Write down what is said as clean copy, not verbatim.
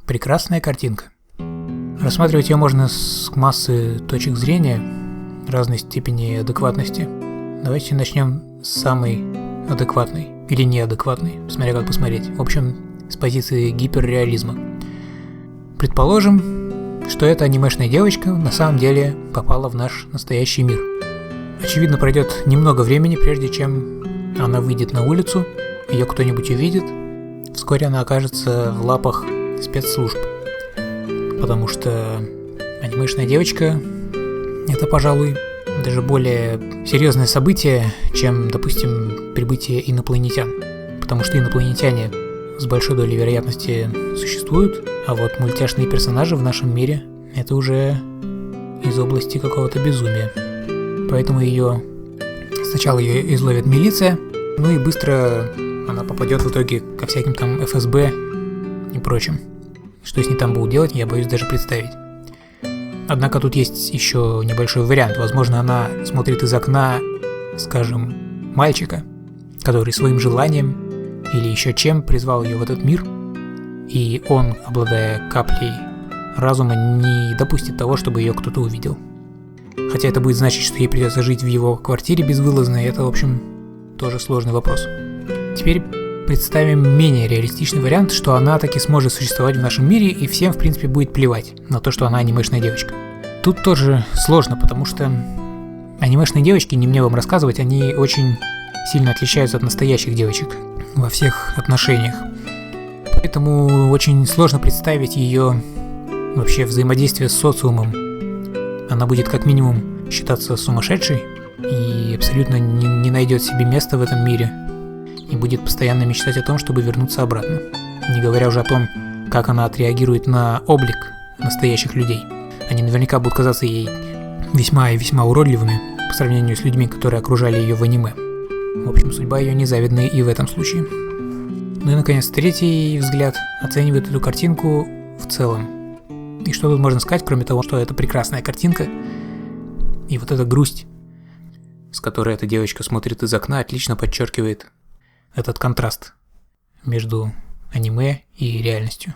Прекрасная картинка. Рассматривать ее можно с массы точек зрения, разной степени адекватности. Давайте начнем с самой адекватной или неадекватной, смотря как посмотреть. В общем, с позиции гиперреализма. Предположим, что эта анимешная девочка на самом деле попала в наш настоящий мир. Очевидно, пройдет немного времени, прежде чем она выйдет на улицу, ее кто-нибудь увидит. Вскоре она окажется в лапах спецслужб, потому что анимешная девочка — это, пожалуй, даже более серьезное событие, чем, допустим, прибытие инопланетян. Потому что инопланетяне с большой долей вероятности существуют, а вот мультяшные персонажи в нашем мире — это уже из области какого-то безумия. Поэтому сначала ее изловит милиция, ну и быстро она попадет в итоге ко всяким там ФСБ и прочим. Что с ней там будут делать, я боюсь даже представить. Однако тут есть еще небольшой вариант. Возможно, она смотрит из окна, скажем, мальчика, который своим желанием или еще чем призвал ее в этот мир, и он, обладая каплей разума, не допустит того, чтобы ее кто-то увидел. Хотя это будет значить, что ей придется жить в его квартире безвылазно, и это, в общем, тоже сложный вопрос. Теперь представим менее реалистичный вариант, что она таки сможет существовать в нашем мире, и всем, в принципе, будет плевать на то, что она анимешная девочка. Тут тоже сложно, потому что анимешные девочки, не мне вам рассказывать, они очень сильно отличаются от настоящих девочек во всех отношениях. Поэтому очень сложно представить ее вообще взаимодействие с социумом. Она будет как минимум считаться сумасшедшей и абсолютно не найдет себе места в этом мире. И будет постоянно мечтать о том, чтобы вернуться обратно. Не говоря уже о том, как она отреагирует на облик настоящих людей. Они наверняка будут казаться ей весьма и весьма уродливыми по сравнению с людьми, которые окружали ее в аниме. В общем, судьба ее незавидная и в этом случае. Ну и, наконец, третий взгляд оценивает эту картинку в целом. И что тут можно сказать, кроме того, что это прекрасная картинка, и вот эта грусть, с которой эта девочка смотрит из окна, отлично подчеркивает этот контраст между аниме и реальностью.